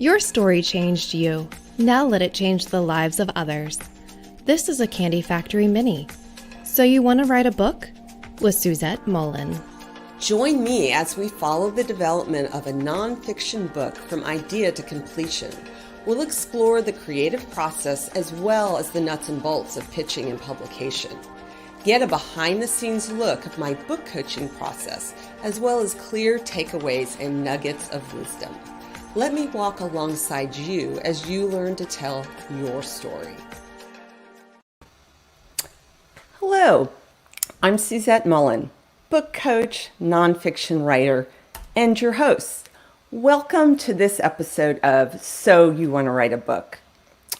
Your story changed you. Now let it change the lives of others. This is a Candy Factory Mini. So you want to write a book? With Suzette Mullen. Join me as we follow the development of a nonfiction book from idea to completion. We'll explore the creative process as well as the nuts and bolts of pitching and publication. Get a behind-the-scenes look of my book coaching process, as well as clear takeaways and nuggets of wisdom. Let me walk alongside you as you learn to tell your story. Hello, I'm Suzette Mullen, book coach, nonfiction writer, and your host. Welcome to this episode of So You Want to Write a Book.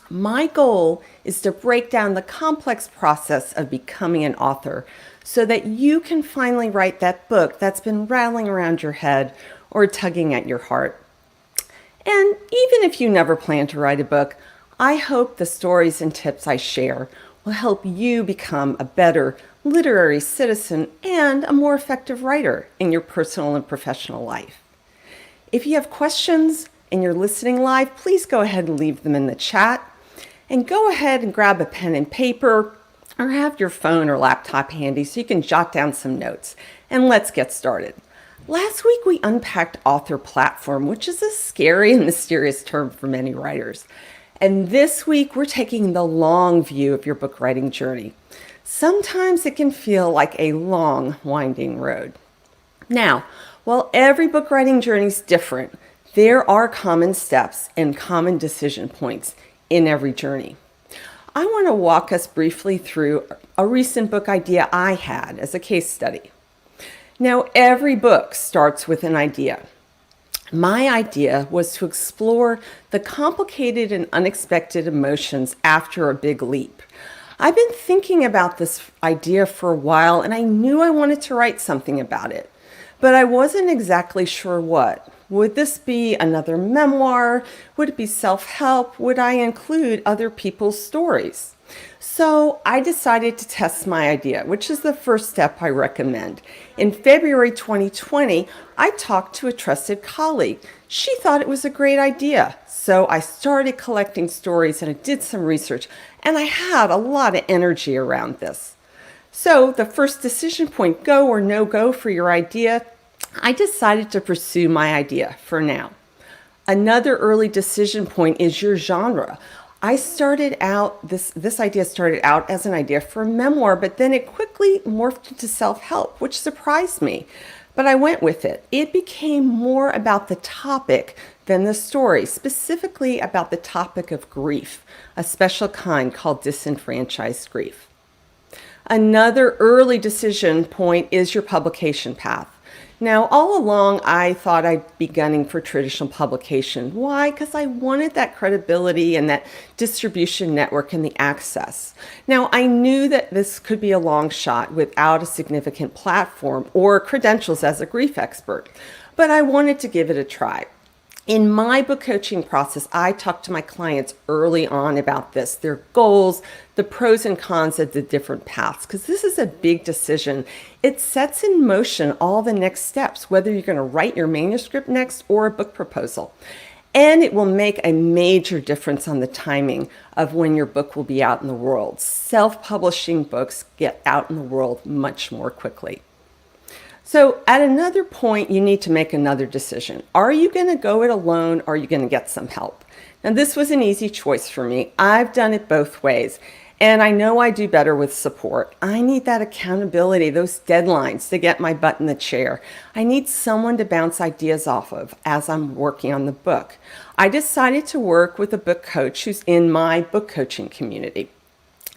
My goal is to break down the complex process of becoming an author so that you can finally write that book that's been rattling around your head or tugging at your heart. And even if you never plan to write a book, I hope the stories and tips I share will help you become a better literary citizen and a more effective writer in your personal and professional life. If you have questions and you're listening live, please go ahead and leave them in the chat. And go ahead and grab a pen and paper or have your phone or laptop handy so you can jot down some notes. And let's get started. Last week we unpacked author platform, which is a scary and mysterious term for many writers. And this week we're taking the long view of your book writing journey. Sometimes it can feel like a long, winding road. Now, while every book writing journey is different, there are common steps and common decision points in every journey. I want to walk us briefly through a recent book idea I had as a case study. Now, every book starts with an idea. My idea was to explore the complicated and unexpected emotions after a big leap. I've been thinking about this idea for a while, and I knew I wanted to write something about it, but I wasn't exactly sure what. Would this be another memoir? Would it be self-help? Would I include other people's stories? So I decided to test my idea, which is the first step I recommend. In February 2020, I talked to a trusted colleague. She thought it was a great idea. So I started collecting stories and I did some research, and I had a lot of energy around this. So the first decision point, go or no go for your idea, I decided to pursue my idea for now. Another early decision point is your genre. This idea started out as an idea for a memoir, but then it quickly morphed into self-help, which surprised me. But I went with it. It became more about the topic than the story, specifically about the topic of grief, a special kind called disenfranchised grief. Another early decision point is your publication path. Now, all along, I thought I'd be gunning for traditional publication. Why? Because I wanted that credibility and that distribution network and the access. Now, I knew that this could be a long shot without a significant platform or credentials as a grief expert, but I wanted to give it a try. In my book coaching process, I talk to my clients early on about this, their goals, the pros and cons of the different paths, because this is a big decision. It sets in motion all the next steps, whether you're going to write your manuscript next or a book proposal. And it will make a major difference on the timing of when your book will be out in the world. Self-publishing books get out in the world much more quickly. So at another point, you need to make another decision. Are you going to go it alone, or are you going to get some help? Now, this was an easy choice for me. I've done it both ways, and I know I do better with support. I need that accountability, those deadlines to get my butt in the chair. I need someone to bounce ideas off of as I'm working on the book. I decided to work with a book coach who's in my book coaching community.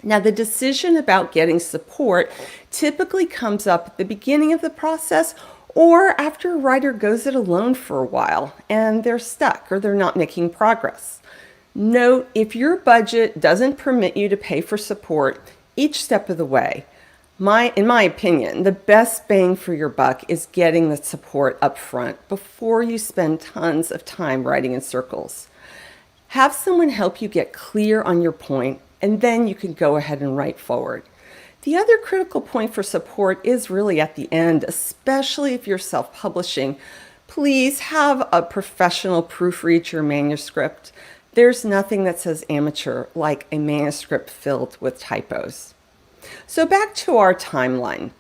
Now, the decision about getting support typically comes up at the beginning of the process or after a writer goes it alone for a while and they're stuck or they're not making progress. Note, if your budget doesn't permit you to pay for support each step of the way, in my opinion, the best bang for your buck is getting the support up front before you spend tons of time writing in circles. Have someone help you get clear on your point, and then you can go ahead and write forward. The other critical point for support is really at the end, especially if you're self-publishing. Please have a professional proofread your manuscript. There's nothing that says amateur like a manuscript filled with typos. So back to our timeline.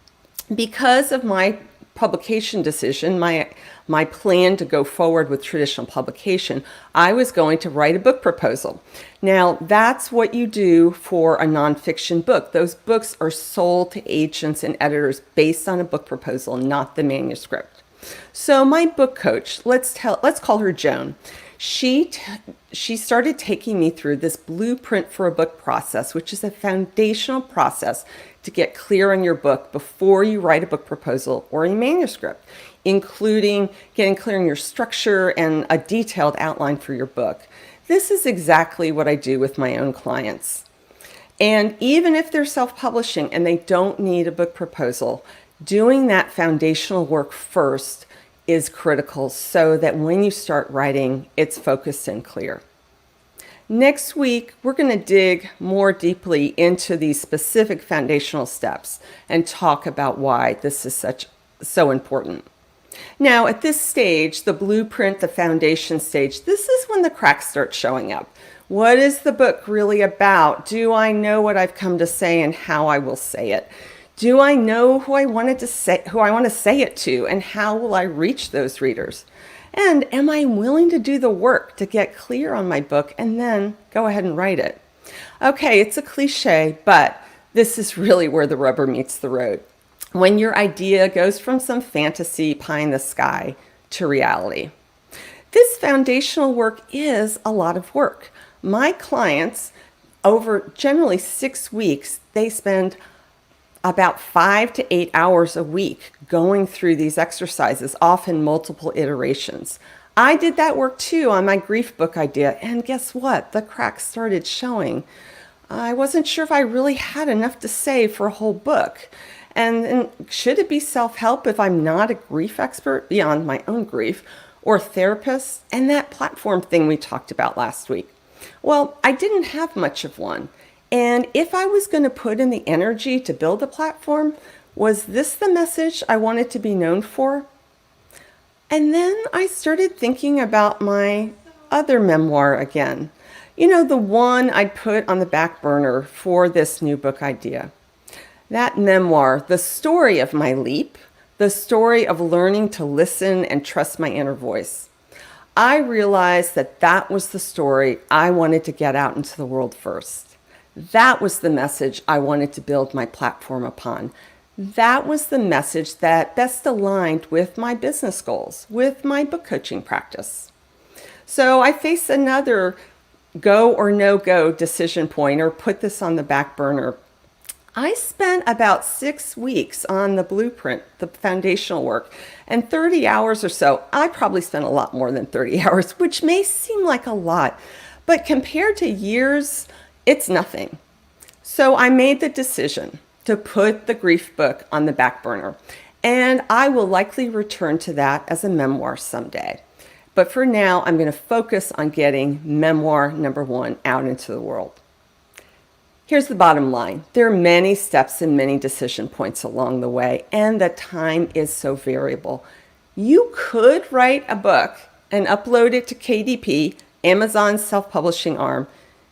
Because of my publication decision, my plan to go forward with traditional publication, I was going to write a book proposal. Now, that's what you do for a nonfiction book. Those books are sold to agents and editors based on a book proposal, not the manuscript. So my book coach, let's call her Joan. She started taking me through this blueprint for a book process, which is a foundational process to get clear on your book before you write a book proposal or a manuscript, including getting clear on your structure and a detailed outline for your book. This is exactly what I do with my own clients. And even if they're self-publishing and they don't need a book proposal, doing that foundational work first is critical so that when you start writing, it's focused and clear. Next week, we're going to dig more deeply into these specific foundational steps and talk about why this is so important. Now, at this stage, the blueprint, the foundation stage, this is when the cracks start showing up. What is the book really about? Do I know what I've come to say and how I will say it? Do I know who I want to say it to, and how will I reach those readers? And am I willing to do the work to get clear on my book and then go ahead and write it? Okay, it's a cliche, but this is really where the rubber meets the road. When your idea goes from some fantasy pie in the sky to reality. This foundational work is a lot of work. My clients, over generally 6 weeks, they spend about 5 to 8 hours a week going through these exercises, often multiple iterations. I did that work too on my grief book idea, and guess what? The cracks started showing. I wasn't sure if I really had enough to say for a whole book. And should it be self-help if I'm not a grief expert beyond my own grief, or therapist, and that platform thing we talked about last week? Well, I didn't have much of one. And if I was going to put in the energy to build a platform, was this the message I wanted to be known for? And then I started thinking about my other memoir again. You know, the one I'd put on the back burner for this new book idea. That memoir, the story of my leap, the story of learning to listen and trust my inner voice. I realized that that was the story I wanted to get out into the world first. That was the message I wanted to build my platform upon. That was the message that best aligned with my business goals, with my book coaching practice. So I faced another go or no go decision point, or put this on the back burner. I spent about 6 weeks on the blueprint, the foundational work, and 30 hours or so. I probably spent a lot more than 30 hours, which may seem like a lot, but compared to years, it's nothing. So I made the decision to put the grief book on the back burner, and I will likely return to that as a memoir someday. But for now, I'm going to focus on getting memoir number 1 out into the world. Here's the bottom line. There are many steps and many decision points along the way, and the time is so variable. You could write a book and upload it to KDP, Amazon's self-publishing arm,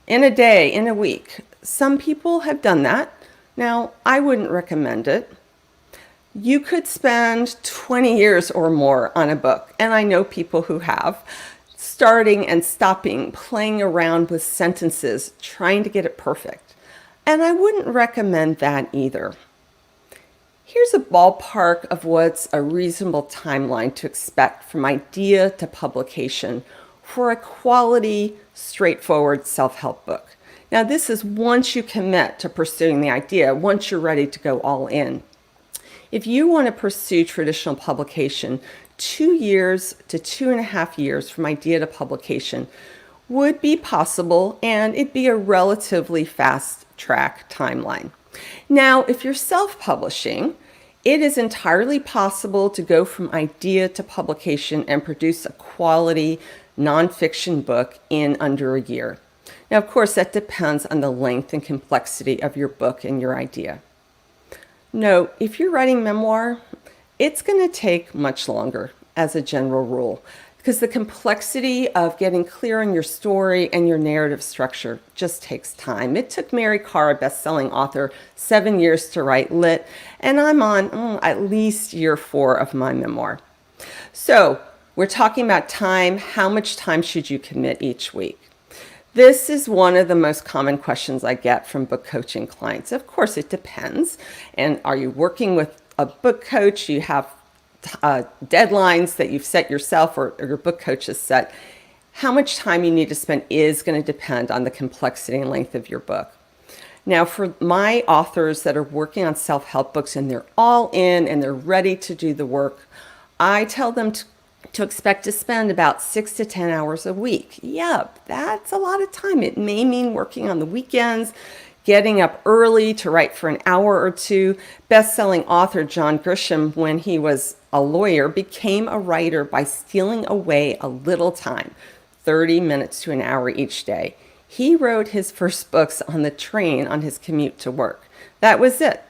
in a day, in a week. Some people have done that. Now, I wouldn't recommend it. You could spend 20 years or more on a book, and I know people who have, starting and stopping, playing around with sentences, trying to get it perfect. And I wouldn't recommend that either. Here's a ballpark of what's a reasonable timeline to expect from idea to publication for a quality, straightforward self-help book. Now, this is once you commit to pursuing the idea, once you're ready to go all in. If you want to pursue traditional publication, 2 years to 2.5 years from idea to publication would be possible, and it'd be a relatively fast track timeline. Now, if you're self-publishing, it is entirely possible to go from idea to publication and produce a quality nonfiction book in under a year. Now, of course, that depends on the length and complexity of your book and your idea. Note, if you're writing memoir, it's going to take much longer. as a general rule, because the complexity of getting clear on your story and your narrative structure just takes time. It took Mary Carr, a best-selling author, 7 years to write Lit, and I'm on at least year 4 of my memoir. So we're talking about time. How much time should you commit each week? This is one of the most common questions I get from book coaching clients. Of course, it depends. And are you working with a book coach? You have deadlines that you've set yourself or your book coach has set. How much time you need to spend is going to depend on the complexity and length of your book. Now, for my authors that are working on self-help books and they're all in and they're ready to do the work, I tell them to expect to spend about 6 to 10 hours a week. Yep, that's a lot of time. It may mean working on the weekends, getting up early to write for an hour or two. Best-selling author John Grisham, when he was a lawyer, became a writer by stealing away a little time, 30 minutes to an hour each day. He wrote his first books on the train on his commute to work. That was it.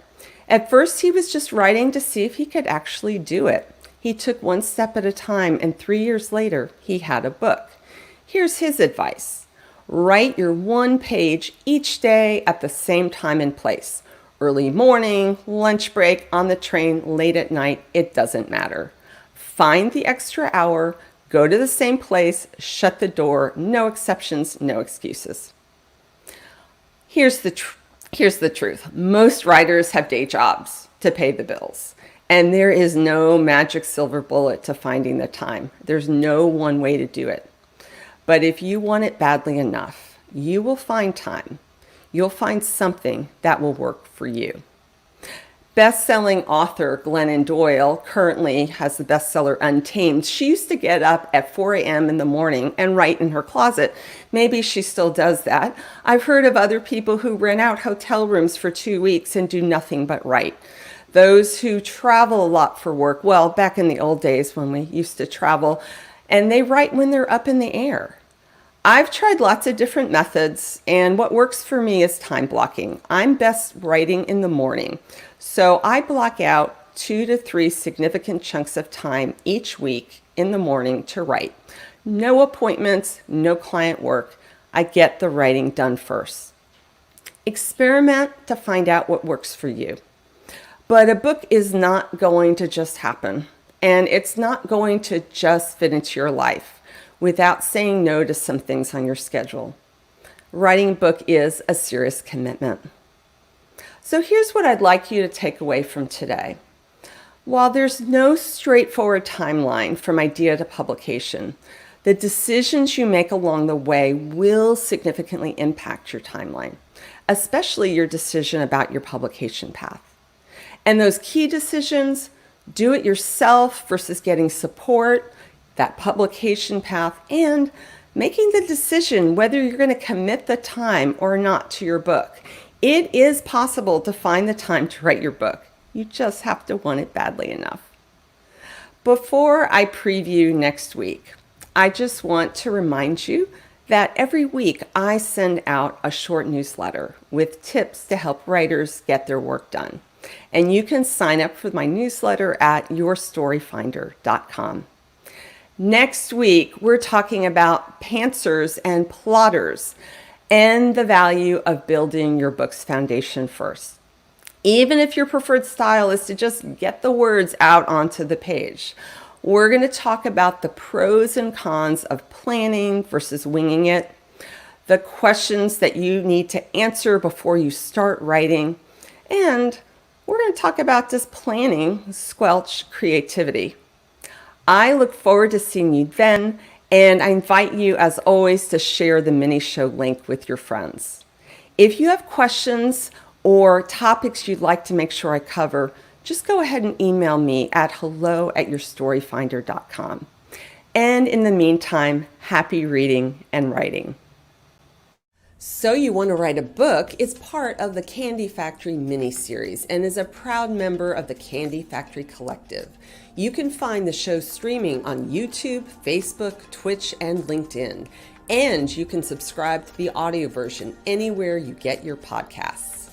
At first, he was just writing to see if he could actually do it. He took one step at a time, and 3 years later, he had a book. Here's his advice. Write your one page each day at the same time and place. Early morning, lunch break, on the train, late at night, it doesn't matter. Find the extra hour, go to the same place, shut the door, no exceptions, no excuses. Here's the truth. Most writers have day jobs to pay the bills. And there is no magic silver bullet to finding the time. There's no one way to do it. But if you want it badly enough, you will find time. You'll find something that will work for you. Best-selling author Glennon Doyle currently has the bestseller Untamed. She used to get up at 4 a.m. in the morning and write in her closet. Maybe she still does that. I've heard of other people who rent out hotel rooms for 2 weeks and do nothing but write. Those who travel a lot for work, well, back in the old days when we used to travel, and they write when they're up in the air. I've tried lots of different methods, and what works for me is time blocking. I'm best writing in the morning, so I block out 2 to 3 significant chunks of time each week in the morning to write. No appointments, no client work. I get the writing done first. Experiment to find out what works for you. But a book is not going to just happen, and it's not going to just fit into your life without saying no to some things on your schedule. Writing a book is a serious commitment. So here's what I'd like you to take away from today. While there's no straightforward timeline from idea to publication, the decisions you make along the way will significantly impact your timeline, especially your decision about your publication path. And those key decisions, do it yourself versus getting support, that publication path, and making the decision whether you're going to commit the time or not to your book. It is possible to find the time to write your book. You just have to want it badly enough. Before I preview next week, I just want to remind you that every week I send out a short newsletter with tips to help writers get their work done. And you can sign up for my newsletter at yourstoryfinder.com. Next week, we're talking about pantsers and plotters and the value of building your book's foundation first. Even if your preferred style is to just get the words out onto the page, we're going to talk about the pros and cons of planning versus winging it, the questions that you need to answer before you start writing, and we're going to talk about does planning squelch creativity. I look forward to seeing you then, and I invite you, as always, to share the mini show link with your friends. If you have questions or topics you'd like to make sure I cover, just go ahead and email me at hello@yourstoryfinder.com. And in the meantime, happy reading and writing. So You Want to Write a Book is part of the Candy Factory mini-series and is a proud member of the Candy Factory Collective. You can find the show streaming on YouTube, Facebook, Twitch, and LinkedIn. And you can subscribe to the audio version anywhere you get your podcasts.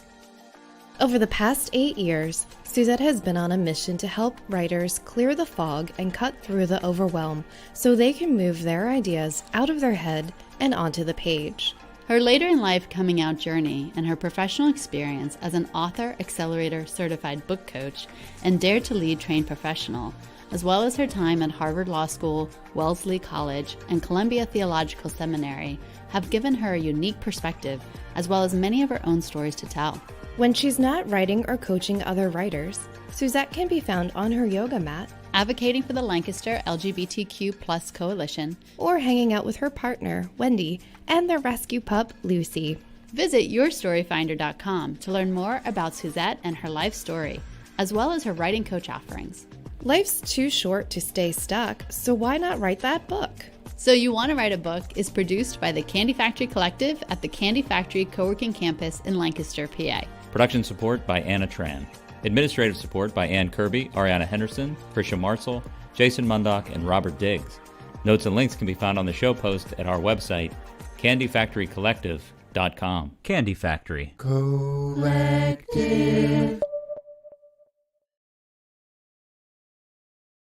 Over the past 8 years, Suzette has been on a mission to help writers clear the fog and cut through the overwhelm so they can move their ideas out of their head and onto the page. Her later in life coming out journey and her professional experience as an author accelerator certified book coach and Dare to Lead trained professional, as well as her time at Harvard Law School, Wellesley College, and Columbia Theological Seminary, have given her a unique perspective, as well as many of her own stories to tell. When she's not writing or coaching other writers, Suzette can be found on her yoga mat, advocating for the Lancaster LGBTQ+ coalition, or hanging out with her partner, Wendy, and their rescue pup, Lucy. Visit yourstoryfinder.com to learn more about Suzette and her life story, as well as her writing coach offerings. Life's too short to stay stuck, so why not write that book? So You Want to Write a Book is produced by the Candy Factory Collective at the Candy Factory Co-working Campus in Lancaster, PA. Production support by Anna Tran. Administrative support by Ann Kirby, Ariana Henderson, Tricia Marcel, Jason Mundock, and Robert Diggs. Notes and links can be found on the show post at our website, candyfactorycollective.com. Candy Factory. Collective.